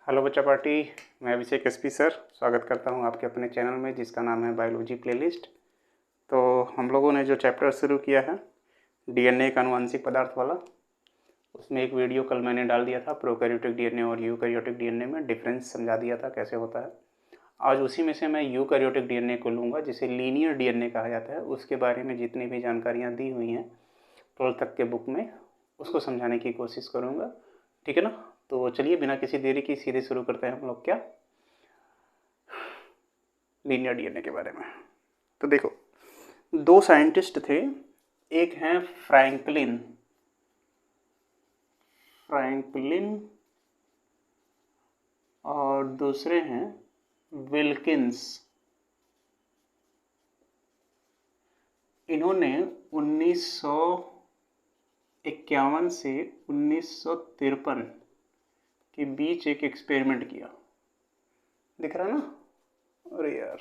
Hello बच्चा party. मैं अभिषेक SP sir स्वागत करता हूं आपके अपने चैनल में जिसका नाम है बायोलॉजी प्लेलिस्ट। तो हम लोगों ने जो चैप्टर शुरू किया है डीएनए का आनुवंशिक पदार्थ वाला, उसमें एक वीडियो कल मैंने डाल दिया था। प्रोकैरियोटिक डीएनए और यूकैरियोटिक डीएनए में डिफरेंस समझा दिया था कैसे होता है। आज उसी में से मैं यूकैरियोटिक डीएनए को लूँगा जिसे लीनियर डीएनए कहा जाता है। उसके बारे में जितनी भी जानकारियाँ दी हुई हैं 12th तक के बुक में, उसको समझाने की कोशिश करूँगा। ठीक है ना। तो चलिए बिना किसी देरी की सीधे शुरू करते हैं हम लोग क्या लीनियर डीएनए के बारे में। तो देखो, दो साइंटिस्ट थे, एक हैं फ्रैंकलिन और दूसरे हैं विल्किंस। इन्होंने 1951 से 1953 के बीच एक एक्सपेरिमेंट किया। दिख रहा है ना? अरे यार,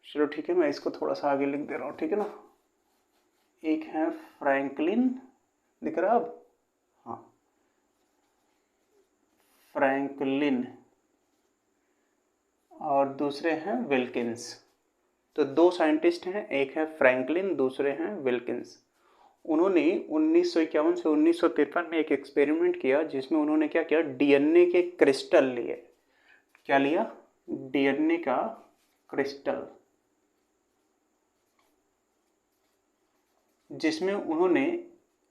चलो ठीक है, मैं इसको थोड़ा सा आगे लिख दे रहा हूँ। ठीक है ना। एक है फ्रैंकलिन, दिख रहा है अब? हाँ, फ्रैंकलिन और दूसरे हैं विल्किंस। तो दो साइंटिस्ट हैं, एक है फ्रैंकलिन, दूसरे हैं विल्किंस। उन्होंने 1951 से 1953 में एक एक्सपेरिमेंट किया जिसमें उन्होंने क्या किया, डीएनए के क्रिस्टल लिए। क्या लिया? डीएनए का क्रिस्टल, जिसमें उन्होंने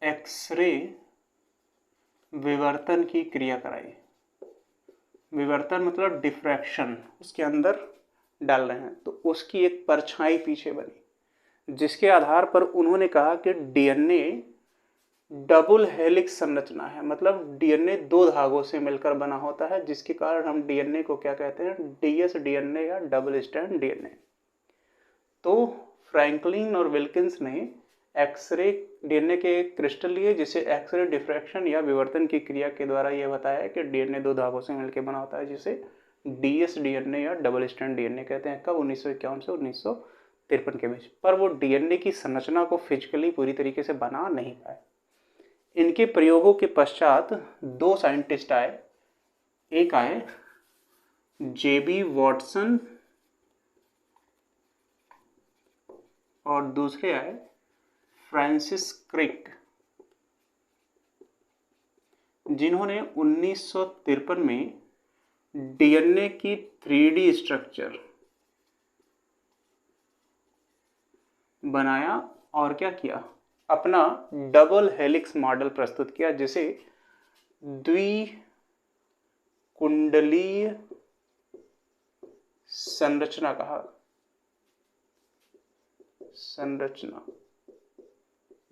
एक्सरे विवर्तन की क्रिया कराई। विवर्तन मतलब डिफ्रैक्शन, उसके अंदर डाल रहे हैं तो उसकी एक परछाई पीछे बनी, जिसके आधार पर उन्होंने कहा कि डीएनए डबल हेलिक्स संरचना है। मतलब डीएनए दो धागों से मिलकर बना होता है, जिसके कारण हम डीएनए को क्या कहते हैं, डीएस डीएनए या डबल स्ट्रैंड डीएनए। तो फ्रैंकलिन और विल्किंस ने एक्सरे डीएनए के क्रिस्टल लिए, जिसे एक्सरे डिफ्रैक्शन या विवर्तन की क्रिया के द्वारा यह बताया कि डीएनए दो धागों से मिलकर बना होता है, जिसे डीएस डीएनए या डबल स्ट्रैंड डीएनए कहते हैं। कब? 1951 से 1953 के बीच। पर वो डीएनए की संरचना को फिजिकली पूरी तरीके से बना नहीं पाए। इनके प्रयोगों के पश्चात दो साइंटिस्ट आए। एक आए जेबी वॉटसन और दूसरे आए फ्रांसिस क्रिक, जिन्होंने 1953 में डीएनए की 3D स्ट्रक्चर बनाया और क्या किया, अपना डबल हेलिक्स मॉडल प्रस्तुत किया, जिसे द्विकुंडलीय संरचना कहा। संरचना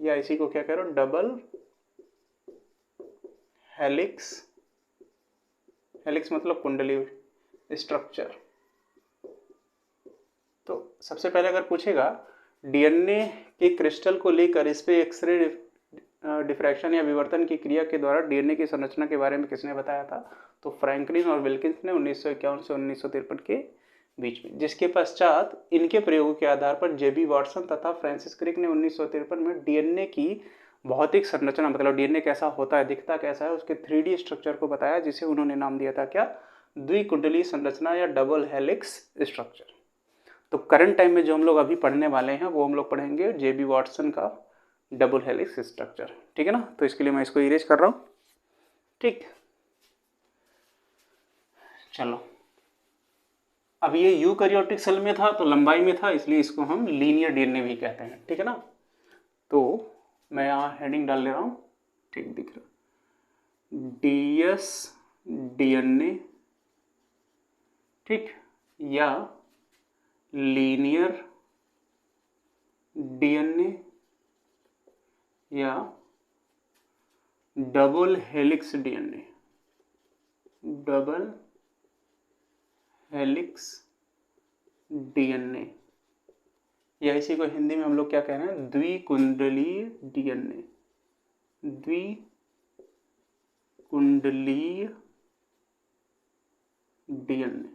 या इसी को क्या कह रहे हो, डबल हेलिक्स। हेलिक्स मतलब कुंडली स्ट्रक्चर। तो सबसे पहले अगर पूछेगा डीएनए के क्रिस्टल को लेकर इस पे एक्सरे डिफ्रैक्शन या विवर्तन की क्रिया के द्वारा डीएनए की संरचना के बारे में किसने बताया था, तो फ्रैंकलिन और विल्किंस ने 1951 से 1953 के बीच में। जिसके पश्चात इनके प्रयोगों के आधार पर जेबी वॉटसन तथा फ्रांसिस क्रिक ने 1953 में डीएनए की भौतिक संरचना, मतलब डीएनए कैसा होता है, दिखता कैसा है, उसके 3D स्ट्रक्चर को बताया, जिसे उन्होंने नाम दिया था क्या, द्विकुंडलीय संरचना या डबल हेलिक्स स्ट्रक्चर। तो करंट टाइम में जो हम लोग अभी पढ़ने वाले हैं वो हम लोग पढ़ेंगे जेबी वॉटसन का डबल हेलिक्स स्ट्रक्चर। ठीक है ना। तो इसके लिए मैं इसको इरेज कर रहा हूँ। ठीक, चलो। अब ये यूकैरियोटिक सेल में था तो लंबाई में था, इसलिए इसको हम लीनियर डीएनए भी कहते हैं। ठीक है ना। तो मैं यहाँ हेडिंग डाल ले रहा हूँ, ठीक दिख रहा, डीएस डीएनए, ठीक, या लीनियर डीएनए या double helix DNA. Double helix DNA या इसी को हिंदी में हम लोग क्या कह रहे हैं, द्विकुंडलीय डीएनए। द्विकुंडलीय डीएनए।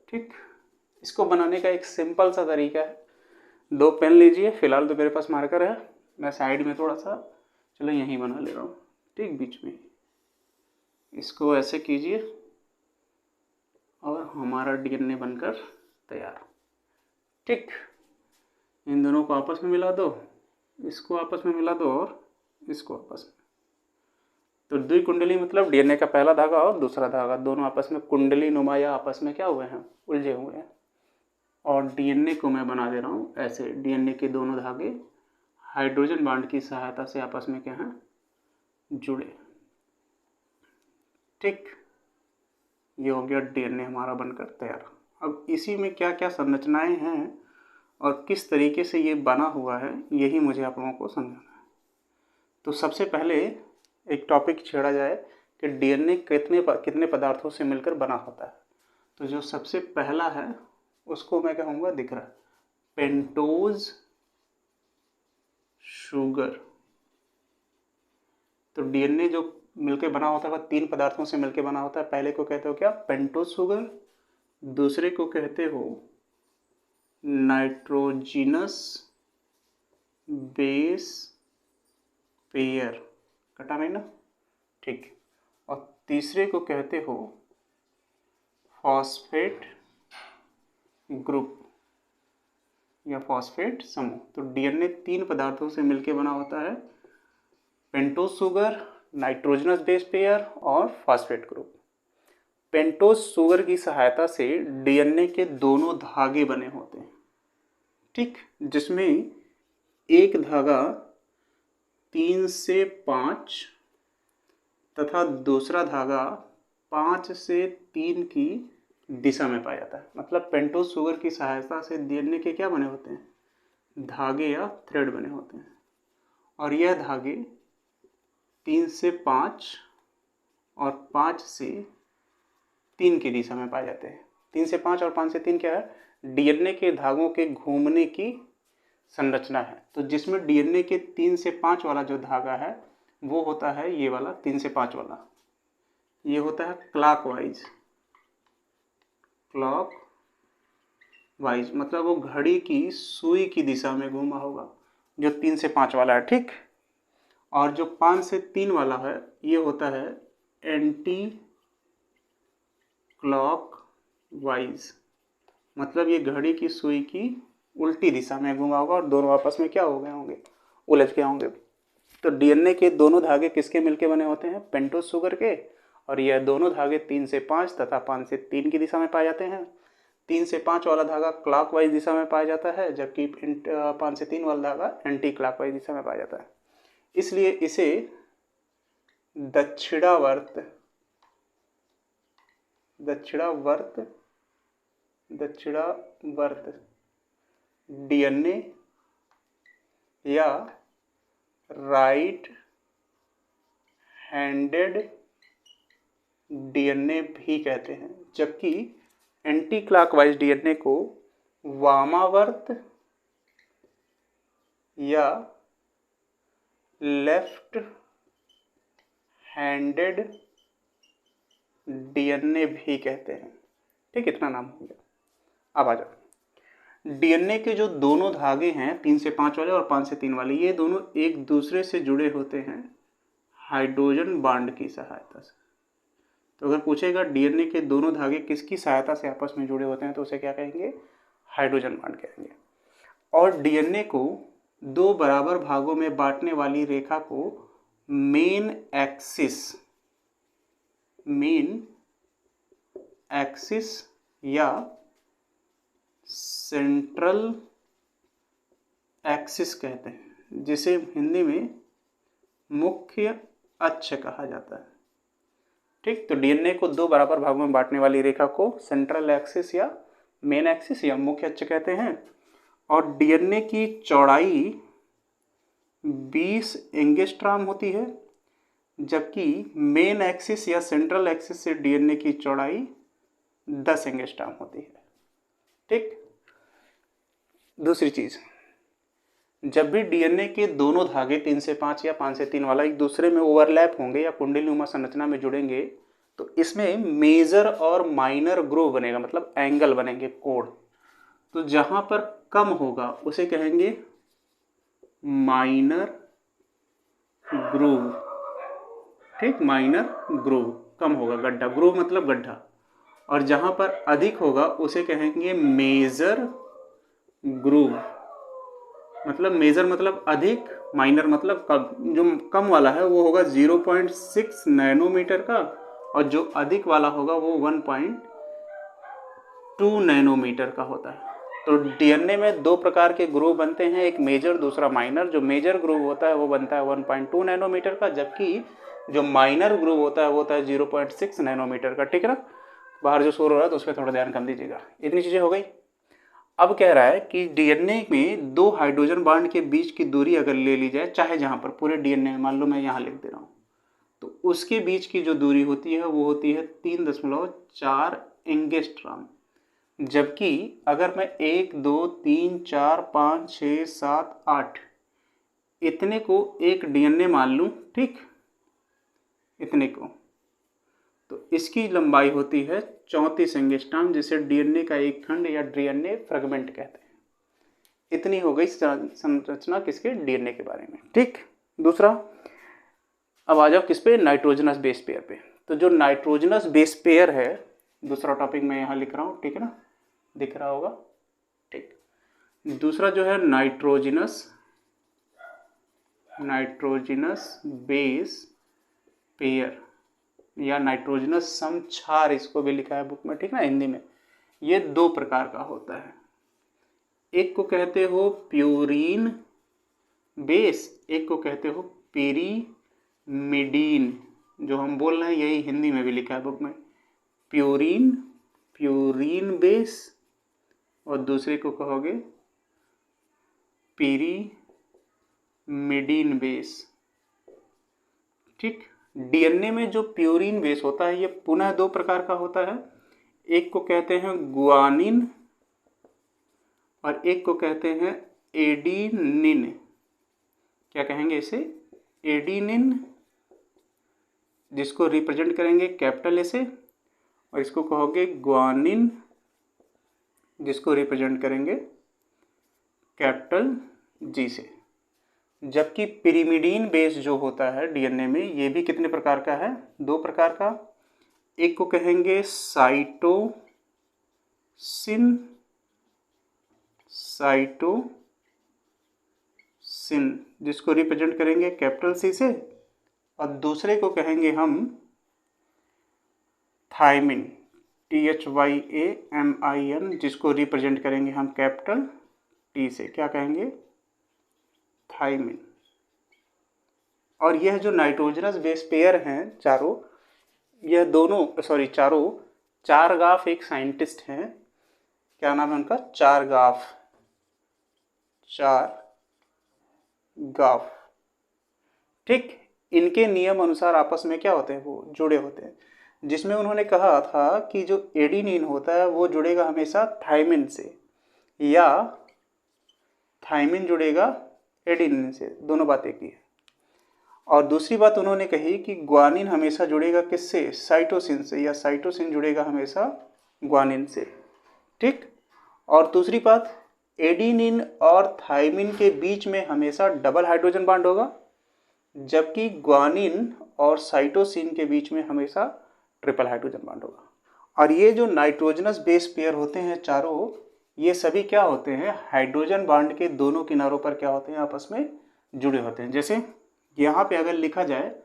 ठीक, इसको बनाने का एक सिंपल सा तरीका है। दो पेन लीजिए, फिलहाल तो मेरे पास मार्कर है, मैं साइड में थोड़ा सा, चलो यहीं बना ले रहा हूँ, ठीक, बीच में। इसको ऐसे कीजिए और हमारा डीएनए बनकर तैयार। ठीक, इन दोनों को आपस में मिला दो, इसको आपस में मिला दो और इसको आपस में। तो द्विकुंडली मतलब डीएनए का पहला धागा और दूसरा धागा दोनों आपस में कुंडली नुमा या आपस में क्या हुए हैं, उलझे हुए हैं। और डीएनए को मैं बना दे रहा हूँ ऐसे, डीएनए के दोनों धागे हाइड्रोजन बांड की सहायता से आपस में क्या हैं, जुड़े। ठीक, ये हो गया डीएनए हमारा बनकर तैयार। अब इसी में क्या क्या संरचनाएं हैं और किस तरीके से ये बना हुआ है, यही मुझे आप लोगों को समझाना है। तो सबसे पहले एक टॉपिक छेड़ा जाए कि डीएनए कितने पदार्थों से मिलकर बना होता है। तो जो सबसे पहला है उसको मैं कहूँगा, दिख रहा है, पेंटोज शुगर। तो डीएनए जो मिलकर बना होता है वह 3 पदार्थों से मिलकर बना होता है। पहले को कहते हो क्या, पेंटोज शुगर। दूसरे को कहते हो नाइट्रोजिनस बेस पेयर, कटा नहीं ना, ठीक। और तीसरे को कहते हो फॉस्फेट ग्रुप या फॉस्फेट समूह। तो डीएनए 3 पदार्थों से मिलकर बना होता है, pentose sugar, nitrogenous base pair और फॉस्फेट ग्रुप। पेंटोज शुगर की सहायता से डीएनए के दोनों धागे बने होते हैं, ठीक, जिसमें एक धागा 3 से 5 तथा दूसरा धागा 5 से 3 की दिशा में पाया जाता है। मतलब पेंटोज शुगर की सहायता से डीएनए के क्या बने होते हैं, धागे या थ्रेड बने होते हैं। और यह धागे 3 से 5 और 5 से 3 की दिशा में पाए जाते हैं। 3 से 5 और 5 से 3 क्या है, डीएनए के धागों के घूमने की संरचना है। तो जिसमें डीएनए के 3 से 5 वाला जो धागा है वो होता है ये वाला 3 से 5 वाला, ये होता है क्लॉकवाइज। क्लॉकवाइज मतलब वो घड़ी की सुई की दिशा में घूमा होगा, जो 3 से 5 वाला है, ठीक। और जो 5 से 3 वाला है ये होता है एंटी क्लॉकवाइज, मतलब ये घड़ी की सुई की उल्टी दिशा में घूमा होगा और दोनों आपस में क्या हो गए होंगे, उलझ गए होंगे। तो डीएनए के दोनों धागे किसके मिलके बने होते हैं, पेंटोज शुगर के। और यह दोनों धागे 3 से 5 तथा 5 से 3 की दिशा में पाए जाते हैं। 3 से 5 वाला धागा क्लॉकवाइज दिशा में पाया जाता है, जबकि 5 से 3 वाला धागा एंटी क्लॉकवाइज दिशा में पाया जाता है। इसलिए इसे दक्षिणावर्त डीएनए या राइट हैंडेड डीएनए भी कहते हैं, जबकि एंटी क्लॉकवाइज डीएनए को वामावर्त या लेफ्ट हैंडेड डीएनए भी कहते हैं। ठीक, इतना नाम हो गया। अब आ जाओ, डीएनए के जो दोनों धागे हैं 3 से 5 वाले और 5 से 3 वाले, ये दोनों एक दूसरे से जुड़े होते हैं हाइड्रोजन बांड की सहायता से। तो अगर पूछेगा डीएनए के दोनों धागे किसकी सहायता से आपस में जुड़े होते हैं, तो उसे क्या कहेंगे, हाइड्रोजन बांड कहेंगे। और डीएनए को 2 बराबर भागों में बांटने वाली रेखा को मेन एक्सिस या सेंट्रल एक्सिस कहते हैं, जिसे हिंदी में मुख्य अक्ष कहा जाता है। ठीक, तो डीएनए को 2 बराबर भागों में बांटने वाली रेखा को सेंट्रल एक्सिस या मेन एक्सिस या मुख्य अक्ष कहते हैं। और डीएनए की चौड़ाई 20 एंगस्ट्रॉम होती है, जबकि मेन एक्सिस या सेंट्रल एक्सिस से डीएनए की चौड़ाई 10 एंगस्ट्रॉम होती है। ठीक, दूसरी चीज, जब भी डीएनए के दोनों धागे 3 से 5 या 5 से 3 वाला एक दूसरे में ओवरलैप होंगे या कुंडलीनुमा संरचना में जुड़ेंगे, तो इसमें मेजर और माइनर ग्रूव बनेगा, मतलब एंगल बनेंगे, कोण। तो जहां पर कम होगा उसे कहेंगे माइनर ग्रूव। ठीक, माइनर ग्रूव, कम होगा, गड्ढा, ग्रूव मतलब गड्ढा, और जहाँ पर अधिक होगा उसे कहेंगे मेजर ग्रूव, मतलब मेजर मतलब अधिक, माइनर मतलब कम। जो कम वाला है वो होगा 0.6 नैनोमीटर का, और जो अधिक वाला होगा वो 1.2 नैनोमीटर का होता है। तो डीएनए में दो प्रकार के ग्रूव बनते हैं, एक मेजर दूसरा माइनर। जो मेजर ग्रूव होता है वो बनता है 1.2 नैनोमीटर का, जबकि जो माइनर ग्रूव होता है वो होता है 0.6 नैनोमीटर का। ठीक है ना, बाहर जो शोर हो रहा है तो उस पर थोड़ा ध्यान कम दीजिएगा। इतनी चीज़ें हो गई। अब कह रहा है कि डीएनए में दो हाइड्रोजन बांड के बीच की दूरी अगर ले ली जाए, चाहे जहाँ पर पूरे डीएनए में, मान लो मैं यहाँ लिख दे रहा हूँ, तो उसके बीच की जो दूरी होती है वो होती है 3.4 एंगस्ट्रॉम। जबकि अगर मैं 1 2 3 4 5 6 7 8 इतने को एक डीएनए मान लूँ, ठीक, इतने को, तो इसकी लंबाई होती है 34 एंगस्ट्रॉम, जिसे डीएनए का एक खंड या डीएनए फ्रेगमेंट कहते हैं। इतनी हो गई संरचना किसके, डीएनए के बारे में। ठीक, दूसरा, अब आ जाओ किस पे, नाइट्रोजनस बेस पेयर पे। तो जो नाइट्रोजनस बेस पेयर है, दूसरा टॉपिक मैं यहाँ लिख रहा हूँ, ठीक है ना, दिख रहा होगा, ठीक। दूसरा जो है नाइट्रोजनस बेस पेयर या नाइट्रोजनस समक्षार, इसको भी लिखा है बुक में, ठीक ना, हिंदी में। ये दो प्रकार का होता है, एक को कहते हो प्यूरीन बेस, एक को कहते हो पिरीमिडीन। जो हम बोल रहे हैं यही हिंदी में भी लिखा है बुक में, प्यूरीन बेस, और दूसरे को कहोगे पिरीमिडीन बेस। ठीक, डीएनए में जो प्यूरीन बेस होता है ये पुनः दो प्रकार का होता है, एक को कहते हैं गुआनिन और एक को कहते हैं एडिनिन। क्या कहेंगे इसे, एडिनिन, जिसको रिप्रेजेंट करेंगे कैपिटल ए से, और इसको कहोगे गुआनिन, जिसको रिप्रेजेंट करेंगे कैपिटल जी से। जबकि पिरिमिडीन बेस जो होता है डीएनए में, ये भी कितने प्रकार का है, दो प्रकार का। एक को कहेंगे साइटोसिन, जिसको रिप्रेजेंट करेंगे कैपिटल सी से, और दूसरे को कहेंगे हम थायमिन, THYAMIN, जिसको रिप्रेजेंट करेंगे हम कैपिटल टी से। क्या कहेंगे, थायमिन। और यह जो नाइट्रोजनस बेस पेयर हैं चारों, यह दोनों चारों, चारगाफ एक साइंटिस्ट हैं, क्या नाम है उनका, चारगाफ, ठीक। इनके नियम अनुसार आपस में क्या होते हैं, वो जुड़े होते हैं, जिसमें उन्होंने कहा था कि जो एडिनिन होता है वो जुड़ेगा हमेशा थायमिन से, या थायमिन जुड़ेगा एडिनिन से, दोनों बात एक ही है। और दूसरी बात उन्होंने कही कि ग्वानिन हमेशा जुड़ेगा किससे, साइटोसिन से, या साइटोसिन जुड़ेगा हमेशा ग्वानिन से। ठीक, और दूसरी बात, एडिनिन और थायमिन के बीच में हमेशा डबल हाइड्रोजन बॉन्ड होगा, जबकि ग्वानिन और साइटोसिन के बीच में हमेशा ट्रिपल हाइड्रोजन बॉन्ड होगा। और ये जो नाइट्रोजनस बेस पेयर होते हैं चारों, ये सभी क्या होते हैं, हाइड्रोजन बॉन्ड के दोनों किनारों पर क्या होते हैं, आपस में जुड़े होते हैं। जैसे यहाँ पे अगर लिखा जाए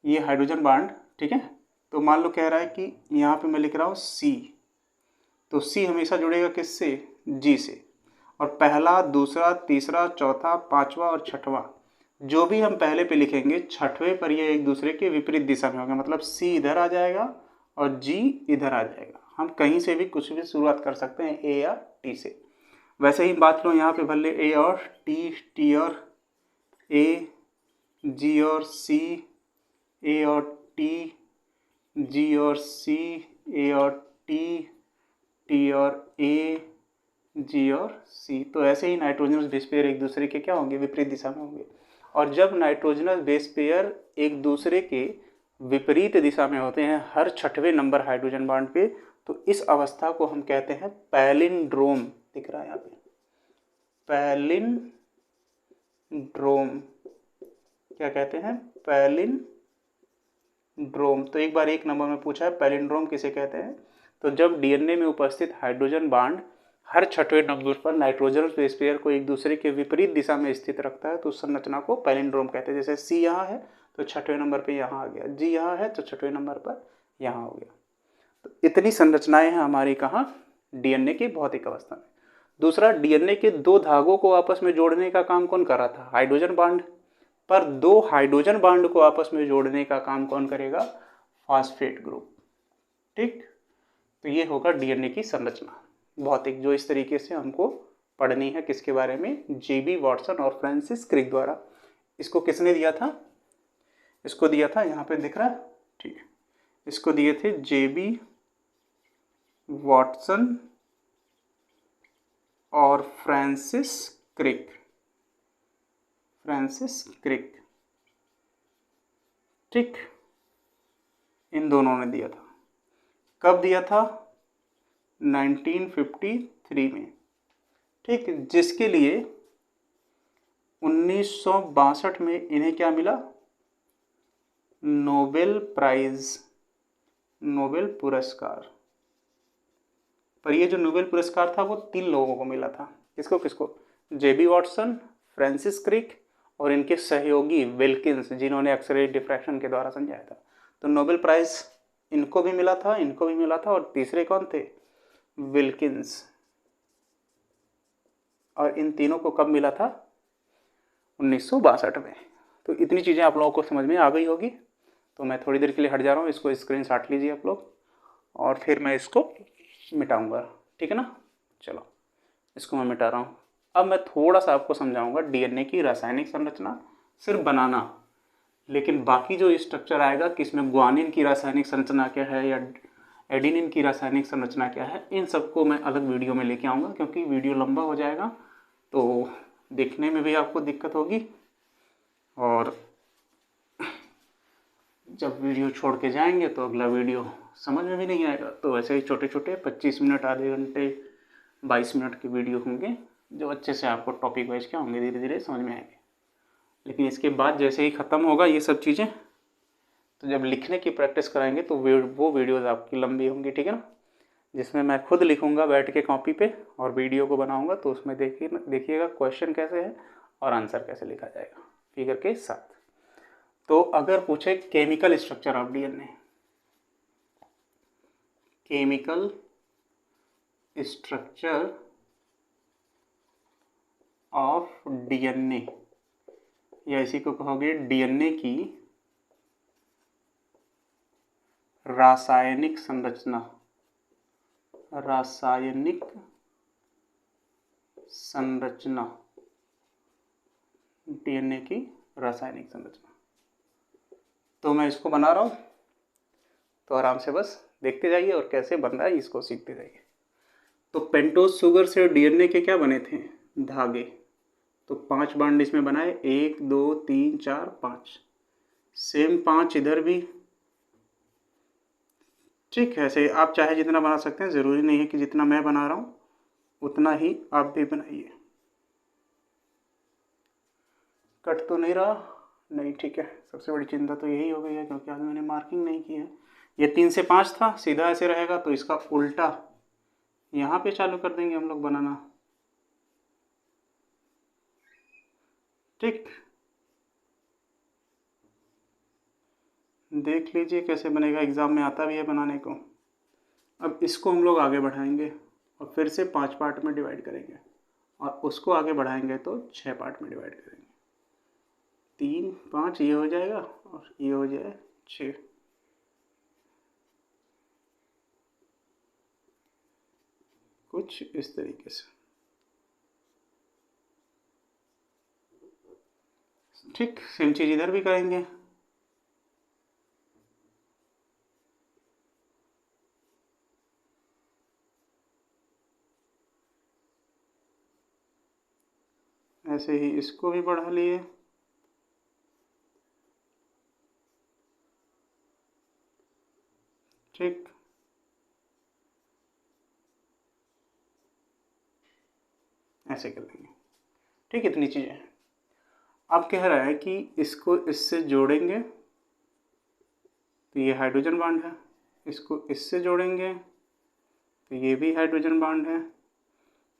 ये हाइड्रोजन बॉन्ड, ठीक है, तो मान लो कह रहा है कि यहाँ पे मैं लिख रहा हूँ C, तो C हमेशा जुड़ेगा किससे, G से, और पहला, दूसरा, तीसरा, चौथा, पांचवा और छठवां, जो भी हम पहले पे लिखेंगे, छठवें पर ये एक दूसरे के विपरीत दिशा में होगा, मतलब C इधर आ जाएगा और G इधर आ जाएगा। हम कहीं से भी कुछ भी शुरुआत कर सकते हैं, A या T से। वैसे ही बात लो यहाँ पे भले A और T और A, G और C, A और T, G और C, A और T, T और A, G और C। तो ऐसे ही नाइट्रोजनस बेस पेयर एक दूसरे के क्या होंगे, विपरीत दिशा में होंगे। और जब नाइट्रोजनस बेस पेयर एक दूसरे के विपरीत दिशा में होते हैं हर छठवें नंबर हाइड्रोजन बॉन्ड पे, तो इस अवस्था को हम कहते हैं पैलिंड्रोम। दिख रहा है यहाँ पे, पैलिंड्रोम। क्या कहते हैं, पैलिंड्रोम। पैलिंड्रोम। तो एक बार एक नंबर में पूछा है पैलिंड्रोम किसे कहते हैं, तो जब डीएनए में उपस्थित हाइड्रोजन बांड हर छठवें नंबर पर नाइट्रोजन बेस पेयर को एक दूसरे के विपरीत दिशा में स्थित रखता है तो उस संरचना को पैलिंड्रोम कहते हैं। जैसे सी यहाँ है तो छठवें नंबर पे यहाँ आ गया, जी यहाँ है तो छठवें नंबर पर यहाँ हो गया। तो इतनी संरचनाएं हैं हमारी कहाँ, डीएनए की भौतिक अवस्था में। दूसरा, डीएनए के दो धागों को आपस में जोड़ने का काम कौन कर रहा था, हाइड्रोजन बांड। पर दो हाइड्रोजन बांड को आपस में जोड़ने का काम कौन करेगा, फॉस्फेट ग्रुप। ठीक, तो ये होगा डीएनए की संरचना भौतिक, जो इस तरीके से हमको पढ़नी है। किसके बारे में, जेबी वॉटसन और फ्रांसिस क्रिक द्वारा। इसको किसने दिया था, इसको दिया था, यहाँ पे दिख रहा है, ठीक है, इसको दिए थे जेबी वॉटसन और फ्रांसिस क्रिक। ठीक, इन दोनों ने दिया था। कब दिया था, 1953 में। ठीक, जिसके लिए 1962 में इन्हें क्या मिला, नोबेल प्राइज, नोबेल पुरस्कार। पर ये जो नोबेल पुरस्कार था वो 3 लोगों को मिला था। किसको किसको, जेबी वॉटसन, फ्रांसिस क्रिक और इनके सहयोगी विल्किंस, जिन्होंने एक्सरे डिफ्रैक्शन के द्वारा समझाया था। तो नोबेल प्राइज इनको भी मिला था, इनको भी मिला था, और तीसरे कौन थे, विल्किंस। और इन तीनों को कब मिला था, 1962 में। तो इतनी चीज़ें आप लोगों को समझ में आ गई होगी। तो मैं थोड़ी देर के लिए हट जा रहा हूँ, इसको स्क्रीनशॉट लीजिए आप लोग, और फिर मैं इसको मिटाऊंगा, ठीक है ना। चलो, इसको मैं मिटा रहा हूँ। अब मैं थोड़ा सा आपको समझाऊंगा डीएनए की रासायनिक संरचना, सिर्फ बनाना, लेकिन बाकी जो स्ट्रक्चर आएगा कि इसमें ग्वानिन की रासायनिक संरचना क्या है या एडिनिन की रासायनिक संरचना क्या है, इन सबको मैं अलग वीडियो में लेके आऊँगा, क्योंकि वीडियो लंबा हो जाएगा तो देखने में भी आपको दिक्कत होगी, और जब वीडियो छोड़ के जाएंगे तो अगला वीडियो समझ में भी नहीं आएगा। तो वैसे ही छोटे छोटे 25 मिनट, आधे घंटे, 22 मिनट के वीडियो होंगे, जो अच्छे से आपको टॉपिक वाइज क्या होंगे, धीरे धीरे समझ में आएंगे। लेकिन इसके बाद जैसे ही ख़त्म होगा ये सब चीज़ें, तो जब लिखने की प्रैक्टिस कराएंगे तो वो वीडियोज़ आपकी लंबी होंगी, ठीक है ना, जिसमें मैं खुद लिखूँगा बैठ के कॉपी पे और वीडियो को बनाऊँगा। तो उसमें देखिएगा क्वेश्चन कैसे है और आंसर कैसे लिखा जाएगा फिगर के साथ। तो अगर पूछे chemical structure of DNA, chemical structure of DNA, या इसी को कहोगे डीएनए की रासायनिक संरचना, रासायनिक संरचना, डीएनए की रासायनिक संरचना। तो मैं इसको बना रहा हूँ, तो आराम से बस देखते जाइए और कैसे बन रहा है इसको सीखते जाइए। तो पेंटोज शुगर से डीएनए के क्या बने थे, धागे। तो 5 बॉन्ड इसमें बनाए, 1 2 3 4 5, सेम 5 इधर भी। ठीक है, ऐसे आप चाहे जितना बना सकते हैं, ज़रूरी नहीं है कि जितना मैं बना रहा हूँ उतना ही आप भी बनाइए। कट तो नहीं रहा, नहीं, ठीक है। सबसे बड़ी चिंता तो यही हो गई है, क्योंकि आज मैंने मार्किंग नहीं की है। ये 3 से 5 था, सीधा ऐसे रहेगा, तो इसका उल्टा यहाँ पे चालू कर देंगे हम लोग बनाना। ठीक, देख लीजिए कैसे बनेगा, एग्ज़ाम में आता भी है बनाने को। अब इसको हम लोग आगे बढ़ाएंगे और फिर से 5 पार्ट में डिवाइड करेंगे, और उसको आगे बढ़ाएंगे तो 6 पार्ट में डिवाइड करेंगे। 3 5 ये हो जाएगा और ये हो जाए 6। कुछ इस तरीके से, ठीक। सेम चीज़ इधर भी करेंगे। ऐसे ही इसको भी बढ़ा लिए, ठीक। ऐसे कर देंगे, ठीक। इतनी चीज़ें हैं। अब कह रहा है कि इसको इससे जोड़ेंगे तो ये हाइड्रोजन बॉन्ड है, इसको इससे जोड़ेंगे तो ये भी हाइड्रोजन बॉन्ड है,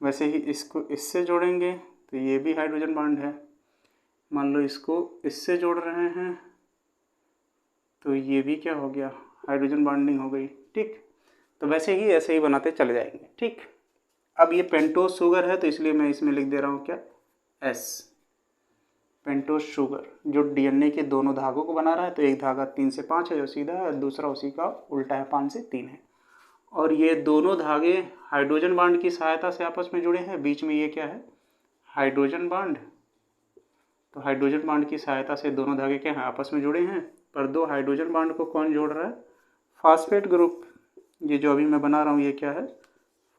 वैसे ही इसको इससे जोड़ेंगे तो ये भी हाइड्रोजन बॉन्ड है। मान लो इसको इससे जोड़ रहे हैं तो ये भी क्या हो गया, हाइड्रोजन बॉन्डिंग हो गई। ठीक, तो वैसे ही ऐसे ही बनाते चले जाएंगे। ठीक, अब ये पेंटोज शुगर है तो इसलिए मैं इसमें लिख दे रहा हूँ क्या, एस, पेंटोज शुगर, जो डीएनए के दोनों धागों को बना रहा है। तो एक धागा 3 से 5 है जो सीधा है, और दूसरा उसी का उल्टा है 5 से 3 है। और ये दोनों धागे हाइड्रोजन बॉन्ड की सहायता से आपस में जुड़े हैं। बीच में ये क्या है, हाइड्रोजन बॉन्ड। तो हाइड्रोजन बॉन्ड की सहायता से दोनों धागे क्या हैं, आपस में जुड़े हैं। पर दो हाइड्रोजन बॉन्ड को कौन जोड़ रहा है, फॉस्फेट ग्रुप। ये जो अभी मैं बना रहा हूँ ये क्या है,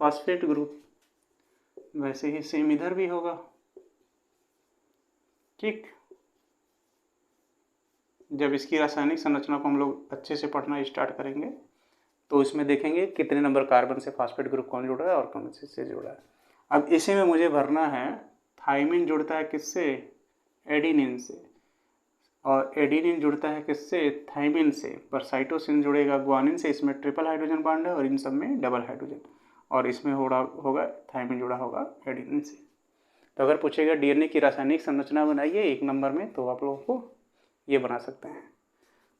फॉस्फेट ग्रुप। वैसे ही सेम इधर भी होगा। ठीक, जब इसकी रासायनिक संरचना को हम लोग अच्छे से पढ़ना स्टार्ट करेंगे तो इसमें देखेंगे कितने नंबर कार्बन से फॉस्फेट ग्रुप कौन जुड़ रहा है और कौन से जुड़ा है। अब इसी में मुझे भरना है, थाइमिन जुड़ता है किससे, एडिनिन से, और एडिनिन जुड़ता है किससे, थाइमिन से। पर साइटोसिन जुड़ेगा ग्वानिन से। इसमें ट्रिपल हाइड्रोजन बॉन्ड है और इन सब में डबल हाइड्रोजन, और इसमें होगा थाइमिन जुड़ा होगा एडिनिन से। तो अगर पूछेगा डीएनए की रासायनिक संरचना बनाइए 1 नंबर में, तो आप लोगों को ये बना सकते हैं।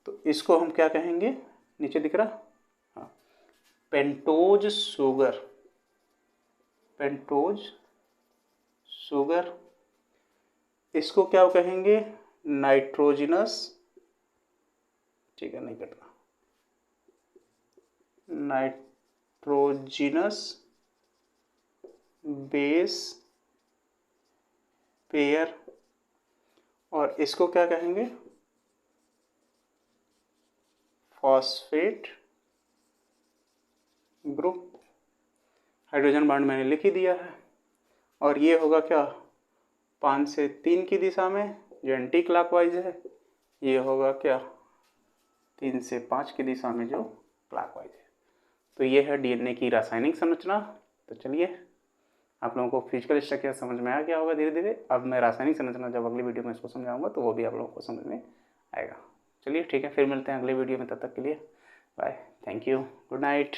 तो इसको हम क्या कहेंगे, नीचे दिख रहा, हाँ, पेंटोज शुगर, पेंटोज शुगर। इसको क्या कहेंगे, नाइट्रोजिनस, ठीक है नहीं कटना, नाइट्रोजिनस बेस पेयर। और इसको क्या कहेंगे, फॉस्फेट ग्रुप। हाइड्रोजन बॉन्ड मैंने लिख ही दिया है। और ये होगा क्या, 5 से 3 की दिशा में जो एंटी क्लॉकवाइज है, ये होगा क्या 3 से 5 की दिशा में जो क्लॉकवाइज है। तो ये है डीएनए की रासायनिक संरचना। तो चलिए आप लोगों को फिजिकल स्ट्रक्चर समझ में आ गया होगा धीरे धीरे। अब मैं रासायनिक संरचना जब अगली वीडियो में इसको समझाऊंगा तो वो भी आप लोगों को समझ में आएगा। चलिए ठीक है, फिर मिलते हैं अगले वीडियो में, तब तक के लिए bye, thank you, good night.